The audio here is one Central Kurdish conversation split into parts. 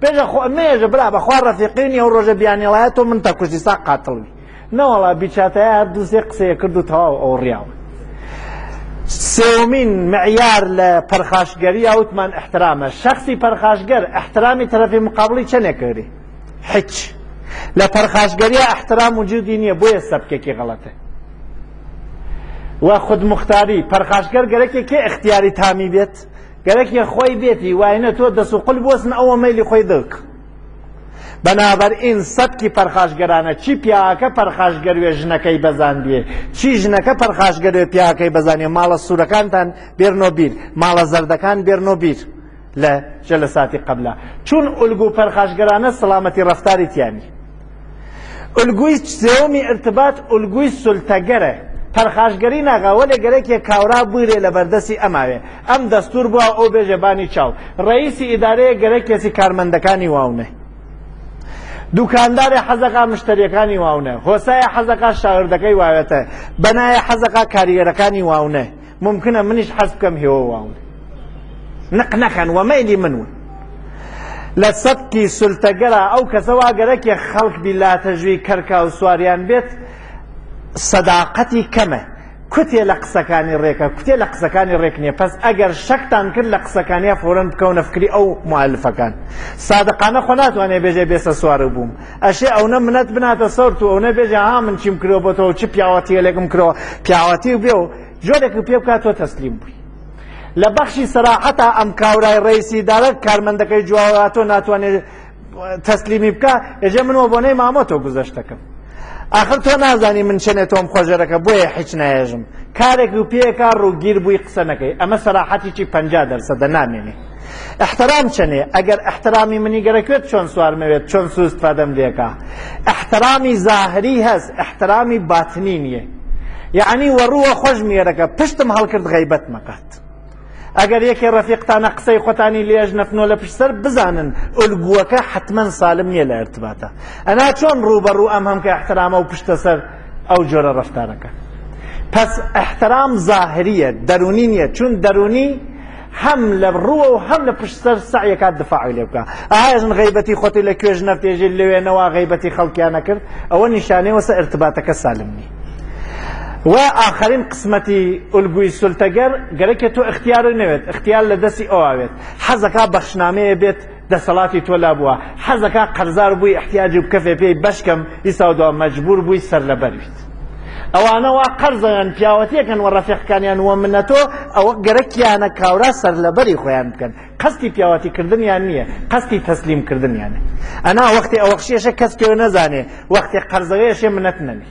بێژە مێژە برا بەخوا ڕەفیقینی ئەو ڕۆژە بیانیڵایە تۆ من تا کوشتی ساق قاتڵوی نەوەڵا بیچاتەیە هەردووسێ قسەیە کرد و تەواو ئەو ڕیاوە. سێومین معیار لە پەرخاشگەری ئەوتمان احترامە. شخصی پەرخاشگەر احترامی تەرەفی مقابڵی چەندێکەکەی؟ هیچ. لە پەرخاشگەریە احترام وجودی نییە بۆیە سەبکێکی غەڵەتە. و خودمختاری پەرخاشگەر گەرەکێکی اختیاری تامی بێت گەرەکی خۆی بێتی وایە تۆ دەست و قل بۆسن ئەوە مەیلی خۆی دڵک. بەنابەرئین سەبکی پەرخاشگەرانە چی پیاکە پەرخاشگەروێ ژنەکەی بەزاندوێ چی ژنەکە پەرخاشگەروێ پیاکەی بەزانێ. ماڵە سوورەکانتان بێرنۆ بیر ماڵە زەردەکان بێرنۆ بیر لە جەلەساتی قەبلا چون ئولگو پەرخاشگەرانە سەڵامەتی ڕەفتاری تیانی. ئولگوی سێوەمی ئرتباط ئولگوی سولتەگەرە. پەرخاشگەری ناغاوە لە گەرەکێ کاورا بوویرێ لە بەردەسی ئەماوێ ئەم دەستور بووە ئەو بێژە بانی چاو ڕئیسی ئیدارەیە گەرەکێسی کارمەندەکانی واونە دوکاندارێ حەزەقا مشتریەکانی واونە هۆسایە حەزەقا شاگردەکەی واوێتە بەنایە حەزەقا کاریگەرەکانی واونە ممکنە منیش حەز بکەم هێوە واونە نق نەکەن وەمەیلی منون. لە سەبکی سولتەگەرە ئەو کەسەوا گەرەکێ خەڵک بیلاتەژوی کەرکا و سواریان بێت سەداقەتی کەمە کوتێ لە قسەکانی ڕێکە کوتێ لە قسەکانی ڕێک نییە. پس ئەگەر شەکتان کرد لە قسەکانیە فۆرەن بکەونە فکری ئەو موالفەکان. سادقانە خۆ ناتوانێ بێژێ بێسە سوارە بووم ئەشێ ئەوە منەت بناتە سەورت و ئەوە بێژێ ها من چیم کرۆ بۆ تۆ چ پیاوەتیە لێکم کرۆ پیاوەتی بێ و جۆرێک پێ بکات تۆ تەسلیم بووی. لە بەخشی سەراحەتا ئەم کاورای ڕئیسی ئیدارە کارمەندەکەی جواوە تۆ ناتوانێت تەسلیمی بکە ئێجێ منەوە بۆنەی مامۆ تۆ گوزەشتەکەم آخر تۆ نازانی من چنێ تۆم خۆژەرەکە بۆیە هیچ نایێژم کارێک و پێکا ڕووگیر بووی قسە نەکەی ئەمە سەراحەتیی 50% نامێنێ. احترام چنێ ئەگەر احترامی منی گەرەکوێت چۆن سوارمەوێت چۆن سوستفادەم لێکا. احترامی زاهری هەست احترامی باتنی نییە یعنی وەڕووە خۆش میێرەکە پشتم هەڵکرد غەیبەت مەکات. ئەگەر یەکێ ڕەفیقتانە قسەی خۆتانی لێژ نەفنۆ لە پشت سەر بزانن ئولگووەکە حتمەن سالم نییە لە ئەرتباتە. ئەنا چۆن ڕوبەڕوو ئەم هەم کە احترامە و پشتە سەر ئەو جۆرە ڕەفتارەکە. پس احترام زاهریە دەرونی نییە چون دەرونی هەم لە ڕووە و هەم لە پشت سەر سعیەکات دفاعی لێ بکە. ئاژن غەیبەتی خۆتی لە کوێژ نەفتێژی لەوێنەوە غەیبەتی خەڵکیان نەکرد ئەوە نیشانەی وەسە ئەرتباتەکە سالم نییە. و آخرین قسمەتی ئولگوی سولتەگەر گەرەکێ تۆ اختیار نەوێت اختیار لە دەستی ئەوەوێت حەزەکە بەخشنامەیە بێت دەسەڵاتی تۆ لابووە حەزەکە قەرزار بووی احتیاجی بکەفێ پێی بەشکەم ئیساودوا مەجبور بووی سەر لەبەرویت. ئەوانەوە قەرزەیان پیاوەتیەکەن و ڕەفیقەکانیان وە منەتۆ ئەوە گەرەکیانە کاورا سەر لەبەری خۆیان بکەن قەستی پیاوەتیکردنیان نییە قەستی تەسلیمکردنیانە. ئەنا وەختی ئەوەخشێشە کەسکێوە نەزانێ وەختی قەرزەوەیەشێ منەت نەنی.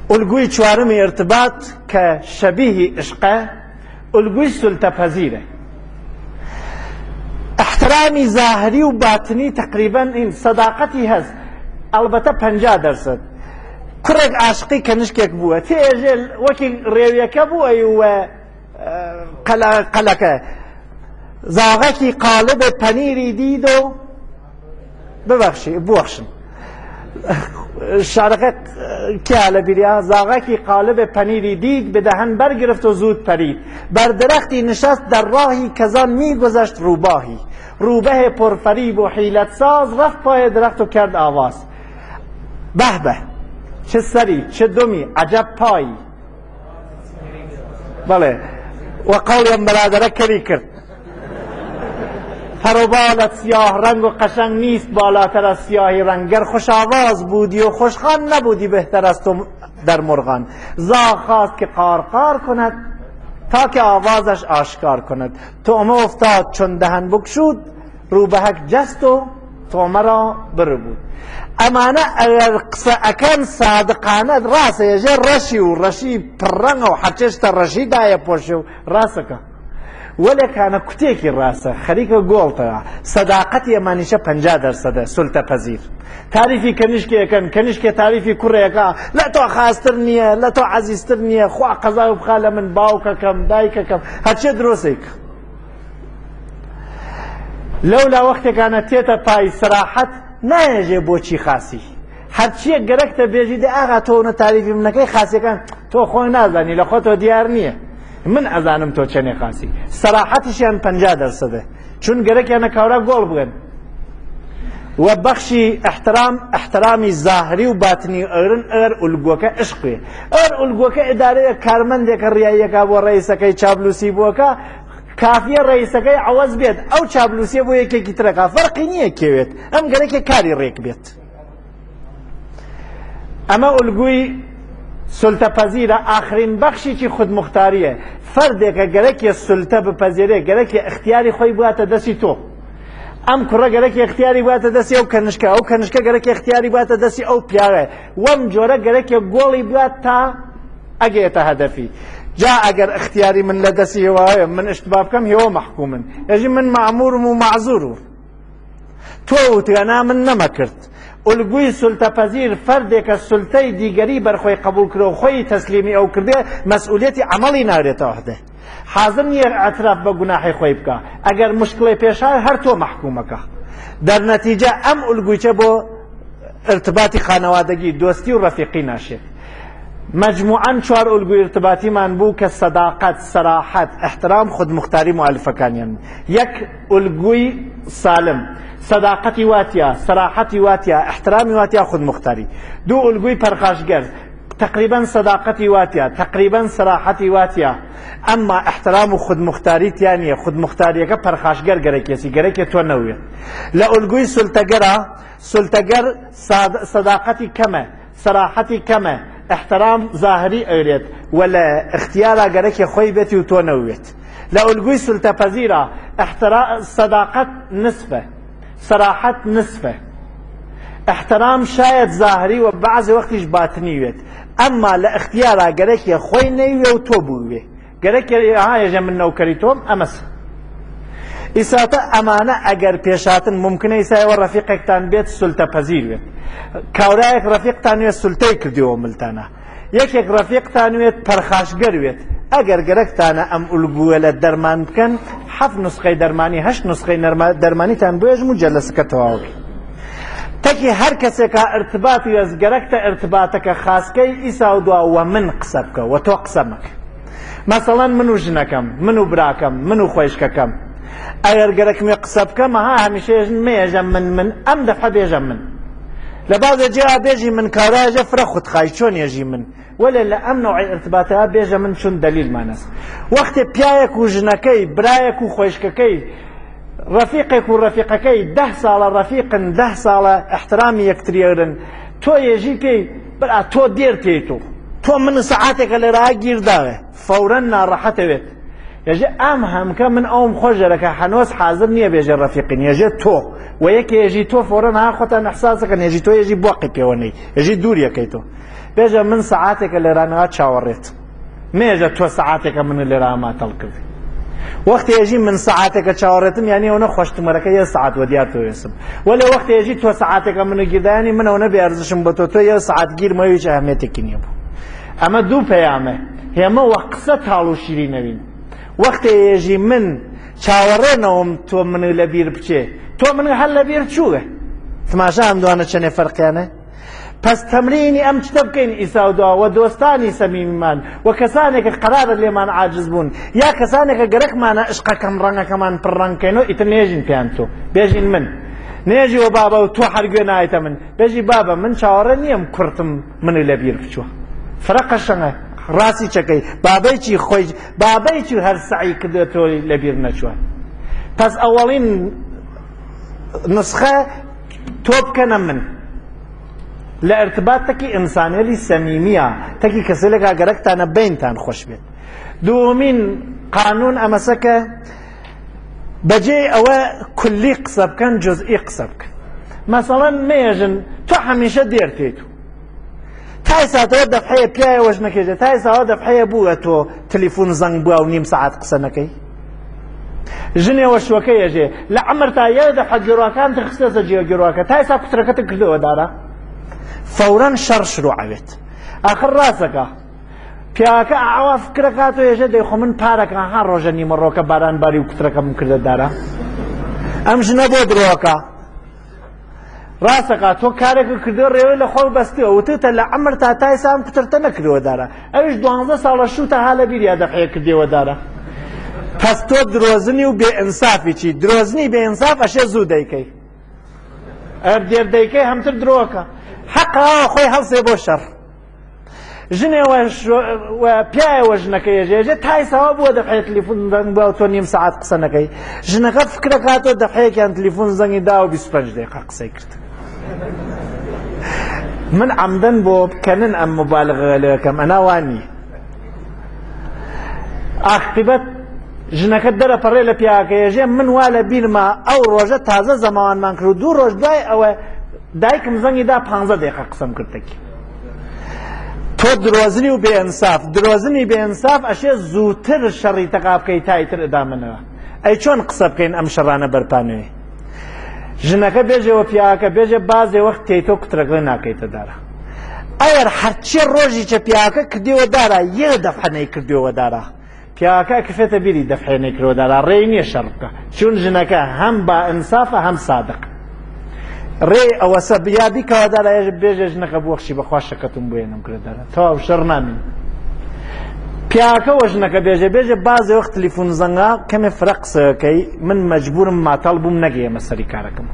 ئولگوی چوارمی ارتباط کە شەبیهی عشقە ئولگوی سولتەپەزیرە. احترامی زاهری و باتنی تقریبا این سەداقەتی هەست ئەلبەتە 50%. کوڕێک عاشقی کەنشکێک بووە تێژێ وەکی ڕێویەکە بووە و قەلەکە زاغەکی قالبە پەنیری دید و ببەخشن شارەکە کیا لە بیریا زاغەکی قالب پەنیری دید به دهن برگرفت و زود پرید بر درختی نشست در راهی کزان میگذشت روباهی روبه پرفریب و حیلت ساز رفت پای درخت و کرد آواز به به چه سری چه دمی عجب پایی بله و قولیم برادره کری کرد پروبالت سیاه رنگ و قشنگ نیست بالاتر از سیاهی رنگ گر خوش آواز بودی و خوشخوان نبودی بهتر از تو در مرغان زاغ خواست که قارقار کند تا که آوازش آشکار کند طعمه افتاد چون دهن بگشود روبهک جست و طعمه را بربود امانه اگر قصه اکن صادقانه راسه یجه رشی و رشی پررنگ و حچشت رشی دایه پوشو راسه که ولی کانه کتێکی ڕاستە خەریکە گۆڵتەوە سەداقەتی ئەمانیشە 50% سولتە پەزیر تاریفی کەنیشکێکن کەنیشکێ تاریفی کوڕێکە لە تۆ خاستر نییە لە تۆ عەزیزتر نییە خوا قەزا و بخا لە من باوکەکەم دایکەکەم هەرچێ درۆسێک لەولا وەختێکانە تێتە پای سەراحەت نایەژێ بۆچی خاسی هەرچیە گەرەکتە بێژی دە ئاغا تۆ تاریفی منەکەی خاسیەکان تۆ خۆی نازانی لە خۆ تۆ دیار نییە من ئەزانم تۆ چەنێ خاسی سەراحەتیشیان 50% چون گەرەکیانە کاورا گۆڵ بگەن و بەخشی احترامی زاهری و باتنی ئەرن ئەر ئولگۆکە عشقێ ئەر ئولگۆکە ئیدارەیە کارمەندێکە ڕیاییەکە بۆ ڕئیسەکەی چابلوسی بووەکە کافیە ڕئیسەکەی عەوەز بێت ئەو چابلوسیە بۆ یەکێکی ترەکە فەرقی نییە کێوێت ئەم گەرەکێ کاری ڕێک بێت ئەمە ئولگوی سولتەپەزیرە ئاخرین بەخشێکی خودموختاریە فەردێکە گەرەکێ سولتە بپەزیرێ گەرەکێ اختیاری خۆی بواتە دەستی تۆ ئەم کوڕە گەرەکی اختیاری بواتە دەستی ئەو کەنشکە ئەو کەنشکە گەرەکی اختیاری بواتە دەستی ئەو پیاوێ وەم جۆرە گەرەکێ گۆڵی بوات تا ئەگەیەتە هەدەفی جا ئەگەر اختیاری من لە دەستی هێوایە من ئشتباه بکەم هێوە مەحکومن ئەژی من مەعمورم و مەعزوور تۆ وتیانە من نەمەکرد ئولگوی سولتەپەزیر فەردێکە سولتەی دیگەری بەرخۆی قبول کرد و خۆی تەسلیمی ئەو کردێ مەسئولیەتی عەمەڵی ناگرێتەوە هەدە حازر نییە ئەتراف بە گوناحی خۆی بکە ئەگەر مشکڵی پێشا هەر تۆ مەحکومەکە دەرنەتیجە ئەم ئولگویچە بۆ ارتباطی خانەوادەگی دۆستی و ڕەفیقی ناشێت مجموعاً چوار ئولگوی ارتباطیمان بوو کە سەداقەت سەراحەت احترام خودموختاری مؤلفەکانیان یەک ئولگوی سالم صداقتی واتیا صراحتی واتیا احترامی واتیا خودمختاری دو ئولگوی پەرخاشگەر تقریبا صداقتی واتیا تقریبا صراحتی واتیا ئەمما احترام و خودمختاری تیانیە خودمختاریەکە پەرخاشگەر گەرەکێسی گەرەکێ تۆ نەوێت لە ئولگوی سولتەگەرە سولتەگەر صداقتی کەمە صراحتی کەمە احترام ظاهری ئەوێت و لە اختیارا گەرەکێ خۆی بێتی و تۆ نەوێت لە ئولگوی سولتەپەزیرە صداقت نصفە صراحت نصفه احترام شاید ظاهری و بعض وقتیش باطنی وێت ئەمما لە اختیارا گەرەکێ خۆی نەیوێ و تۆ بووێ گەرەکێ هایەژە من نەوکەری تۆم ئەمەس ئیساتە ئەمانە ئەگەر پێشاتن ممکنە ئیسایەوە ڕەفیقێکتان بێت سولتەپەزیر بێت کاورایەک ڕەفیقتان وێت سولتەی کردیەوە ملتانە یەکێک ڕەفیقتان وێت پەرخاشگەر وێت ئەگەر گەرەکتانە ئەم ئولگووە لە دەرمان بکەن 7 نسخەی دەرمانی 8 نسخەی دەرمانیتان بۆێژم و جەلەسەکە تەواوی تەکی هەر کەسێکە ارتباطی وێز گەرەکتە ارتباتەکە خاسکەی ئیسا و دواوە من قسە بکە و تۆ قسە مەکە مەسەڵەن من و ژنەکەم من و براکەم من و خۆشکەکەم ئەگەر گەرەکمێ قسە بکەمە ها هەمیشەیەژن مێژەم من ئەم دەفە بێژەم من لە بازە جێوا بێژی من کاراژە فرە خودخای چۆن ێژی من وەلێ لە ئەم نوعی ارتباتەوە بێژە من چون دەلیلمانەست وەختێ پیاوێک و ژنەکەی برایەک و خۆشکەکەی ڕەفیقێک و ڕەفیقەکەی 10 ساڵە ڕەفیقن 10 ساڵە احترامی یەکتریێرن تۆ ێژیکەی برا تۆ دێرتێ تۆ من سەعاتێکە لێرەها گیرداوێ فەورەن ناڕەحەتەوێت یەژێ ئەم هەمکە من ئەوم خۆشەرەکە هەنۆز حازر نییە بێژە ڕەفیقین یەژێ تۆ و یەکێ ێژی تۆ فۆرەن ها خۆتان ئەحساسەکەن ێژی تۆ ێژی بۆقی پێوەنەی ێژی دووریەکەی تۆ بێژە من سەعاتێکە لێرانەوە چاوەڕێت مێژە تۆ سەعاتێکە من لێرە ماتەڵ کردی وەختی ێژی من سەعاتێکە چاوەڕێتم یانی ئەوە خۆشتمەرەکە یە سەعات وە دیار تۆێسم وەلێ وەختی ێژی تۆ سەعاتێکە منە گیردایانی منەوە نەبێ ئەرزشم بە تۆ یە سەعات گیرمەوە هیچ ئەهمیەتێکی نییە بوو ئەمە دوو پەیامە هێمە وە قسە تاڵ و شیری نەبین وەختێ ێژی من چاوەڕێنەوەم تۆ من لە بیر بچێ تۆ من هەر لە بیر چووە تماشا ئەم دوانە چەنێ فەرقیانە پس تەمرینی ئەم شتە بکەین ئیسا و دوا و دۆستانی سەمیمیمان و کەسانێکە قەرارە لێمان عاجز بوون یا کەسانێکە گەرەکمانە عشقەکەم ڕەنگەکەمان پڕڕەنگکەینەوە ئیتر نێژین پێیان تۆ بێژین من نێژی وە بابە و تۆ هەرگوێ نایەتە من بێژی بابە من چاوەڕێ نییەم کورتم من لە بیر بچووە فەرەقە شەڭە ڕاستی چەکەی بابەیکی خۆی بابەیکی هەر سعی کردێتەوە لە بیر نەچووە پس ئەوەڵین نسخە تۆ بکەنە من لە ارتباط تەکی ئینسانیەتی سەمیمیە تەکی کەسێکە گەرەکتانە بینتان خۆش بێت دووەمین قانون ئەمەسەکە بەجێ ئەوە کولی قسە بکەن جزئی قسە بکەن مەسەڵەن مێژن تۆ هەمیشە دێرتێت تای ساتەوە دەفحەیە پیاوەش نەکێژێت تای ساوە دەفحەیە بووە تۆ تەلیفۆن زەنگ بووە و نیم سەعات قسە نەکەی ژنێوە شوەکە ێژێ لە عەمرتا یە دەفحە گێڕواکانت خستێتە جێ گێڕواکە تای سا کوترەکەت کردەوە دارە فەورەن شەڕ شروعەوێت ئاخر ڕاستەکە پیاکە ئاوا فکرەکات و ێژە دەیخۆ من پارەکە ها ڕۆژە نیمەڕۆکە بارانباری و کوترەکەم کردە دارە ئەم ژنە بۆ درۆکە ڕاستەکە تۆ کارێکە کردو ڕێوەی لە خۆڵ بەستیەوە وتتە لە عەمر تا تای سام کوترتە نەکردەوە دارە ئەویش 12 ساڵە شوتە ها لە بیریا دەفحەیە کردێوە دارە پس تۆ درۆزنی و بێئینسافی چی درۆزنی بێئینساف ئەشێ زوو دەیکەی ئەر دێر دەیکەی هەمتر درۆکە حەقا خۆی هەڵسێ بۆ شەڕ ژنێوە پیاوە ژنەکەی ێژێ تایسەوە بووە دەفحێ تەلیفۆن زەنگ بووە تۆ نیم سەعات قسە نەکەی ژنەکە فکرە کاتۆ دەفحەیەکیان تەلیفۆن زەنگی دا و 25 دقیقە قسەی کرد من عەمدەن بۆ بکەنن ئەم مبالغە لەکەم ئەنا وانی عاقبەت ژنەکە دەرەپەڕێ لە پیاکە ێژێ من وا لە بیرما ئەو ڕۆژە تازە زەماوانمان کرد و 2 ڕۆژ دوای ئەوە دایکم زەنگی دا 15 دقیقە قسەم کردێکی تۆ درۆزنی و بێئینساف درۆزنی بێئینساف ئەشێ زووتر شەڕی تەقا بکەی تایتر ئەدامنەوە ئەی چۆن قسە بکەین ئەم شەڕانە بەرپانەوێ ژنەکە بێژێەوە پیاکە بێژێ بازێ وەخت تێیتۆ کوترەکە ناکەیتە دارە ئەگەر هەرچی ڕۆژی چە پیاکە کردیەوە دارە یە دەفحەنەی کردیەوە دارە پیاکە کفێتە بیری دەفحێنەی کردەوە دارە ڕێی نییە شەڕ بکە چون ژنەکە هەم با ئینسافە هەم سادق ڕێ ئەوە سەبیابی کەوادارە ێژ بێژێ ژنەکە بوەخشی بەخوا شەکەتم بۆێنم کردەرە تەواو شەڕ نامین پیاکەوە ژنەکە بێژێ بازێ وەخت تەلیفۆن زەنگا کەمێ فرە قسەکەی من مەجبورم ماتەڵ بووم نەگەیەمە سەری کارەکەم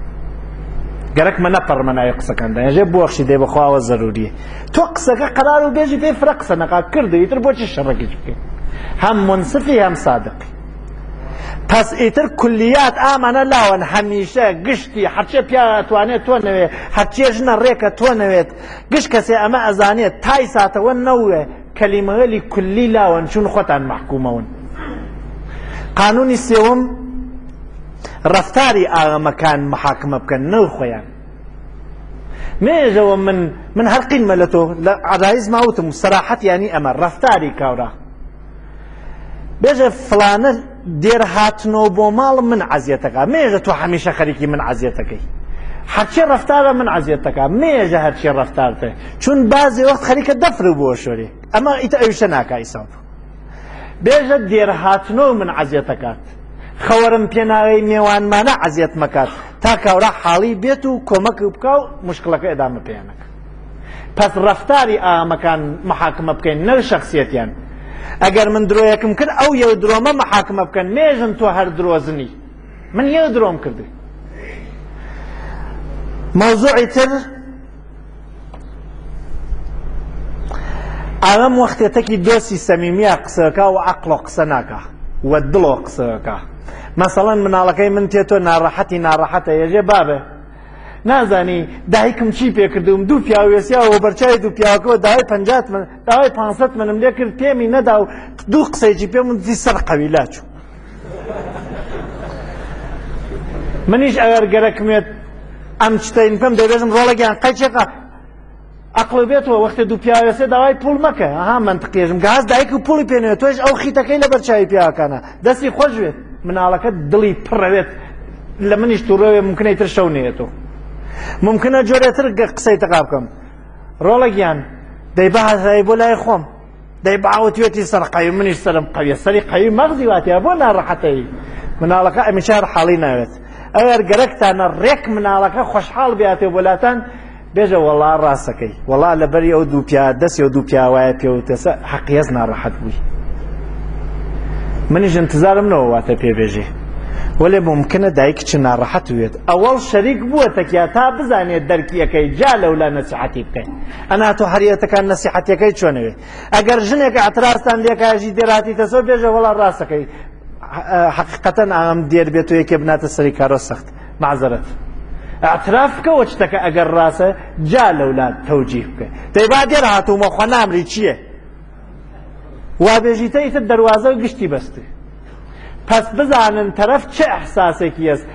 گەرەکمە نەپەڕمە ناوی قسەکەندا ێژێ بوەخشی دێ بەخواوە زەروریە تۆ قسەکە قەرار و بێژی پێی فرە قسە نەقا کردی تر بۆچی شەڕێکیش بکەین هەم منصفی هەم سادقی پس ئیتر کولیات ئامانە لاوەن هەمیشە گشتی هەرچێ پیا توانێت تۆ نەوێ هەرچێ ژنە ڕێکە تۆ نەوێت گشت کەسێ ئەمە ئەزانێت تای ساتەوە نەوێ کەلیمەوەلی کولی لاوەن چون خۆتان محکومەون قانونی سێوەم ڕەفتاری ئاغەمەکان محاکمە بکەن نەو خۆیان مێژەوە من هەر قینمە لە تۆ لە عەدایز ماوتم سەراحەت یانی ئەمە ڕەفتاری کاورا بێژە فلانە دێر هاتنەوە بۆ ماڵ من عەزیەتەکە مێژە تۆ هەمیشە خەریکی من عەزیەتەکەی هەرچی ڕەفتارە من عەزیەتەکە مێژە هەرچی ڕەفتارتە چون بازی وەخت خەریکە دەفر بۆ شۆرێ ئەمە ئیتە ئەویشە ناکای ساڵ بێژە دێر هاتنەوە من عەزیەتەکات خەوەرم پێناوەی میێوانمانە عەزیەت مەکات تا کاورا حاڵی بێت و کۆمەک بکە و مشکڵەکە ئەدامە پێیانەکە پس ڕەفتاری ئامەکان محاکمە بکەین نەر شەخسیەتیان ئەگەر من درۆیەکم کرد ئەو یەو درۆمە محاکمە بکەن مێژن تۆ هەر درۆزنی من یەو درۆم کردی مەوزوعی تر ئەوەم وەختێتەکی دۆستی سەمیمیە قسەکە و عەقڵ و قسە ناکە و دڵۆ قسەکە مەسەڵەن مناڵەکەی من تێتۆ ناڕەحەتە ێژێ بابە نازانی دایکم چی پێ کردوم دوو پیاوێسیاوە بەرچای دوو پیاوەکەوە داوای 50 من داوای 500 منم لێ کرد پێمی نەدا و دوو قسەیکی پێم وتی سەر قەویلا چوو منیش ئەگەر گەرەکمێت ئەم شتەین پێم دەبێژم ڕۆڵەگیان قەچێقە عەقڵ بێتەوە وەختێ دوو پیاوێسێ داوای پوڵ مەکە ئەها منتقێژم گاز دایک و پوڵی پێنێت تۆش ئەو خیتەکەی لە بەرچاوی پیاوەکانە دەستی خۆش بێت مناڵەکە دڵی پڕەوێت لە منیش تووڕەوێ ممکنە ئیتر شەو نێتەوە ممکنە جۆرێتر قسەی تەقا بکەم ڕۆڵەگیان دەی بەهاتایی بۆ لای خۆم دەی باوەتوێتی سەر قەوی منیش سەرم قەویە سەری قەوی مەغزی واتیە بۆ ناڕەحەتەی مناڵەکە ئەمیشار حاڵی ناوێت ئەگەر گەرەکتانە ڕێک مناڵەکە خۆشحاڵ بێتێ بۆلاتان بێژە وەڵا ڕاستەکەی وەڵا لەبەری ئەو دوو پیا دەستی و دوو پیاوایە پێوتەسە حەقیەز ناڕەحەت بووی منیش انتظارم نەوە واتە پێبێژێ وەلێ ممکنە دایکچ ناڕەحەت وێت ئەوەڵ شەریک بووە تەکیا تا بزانێت دەرکیەکەی جا لەولا نەسیحەتی بکەین ئەنا تۆ هەریەتەکان نەسیحەتیەکەی چۆنەوێ ئەگەر ژنێک ئەتراستان لێکاژی دێرهاتیتە سۆ بێژە وەڵا ڕاستەکەی حەقیقەتەن ئەم دێر بێت و یەکێ بناتە سەری کارۆ سەخت معزەرەت اعتراف بکەوە شتەکە ئەگەر ڕاستە جا لەولا تەوجیه بکە دەی با دێر هاتوومە خۆ نامری چییە وا بێژیتە ئیتر دەواازە و گشتی بەستێ پس بزانن تەرەف چه ئەحساسێکی هەست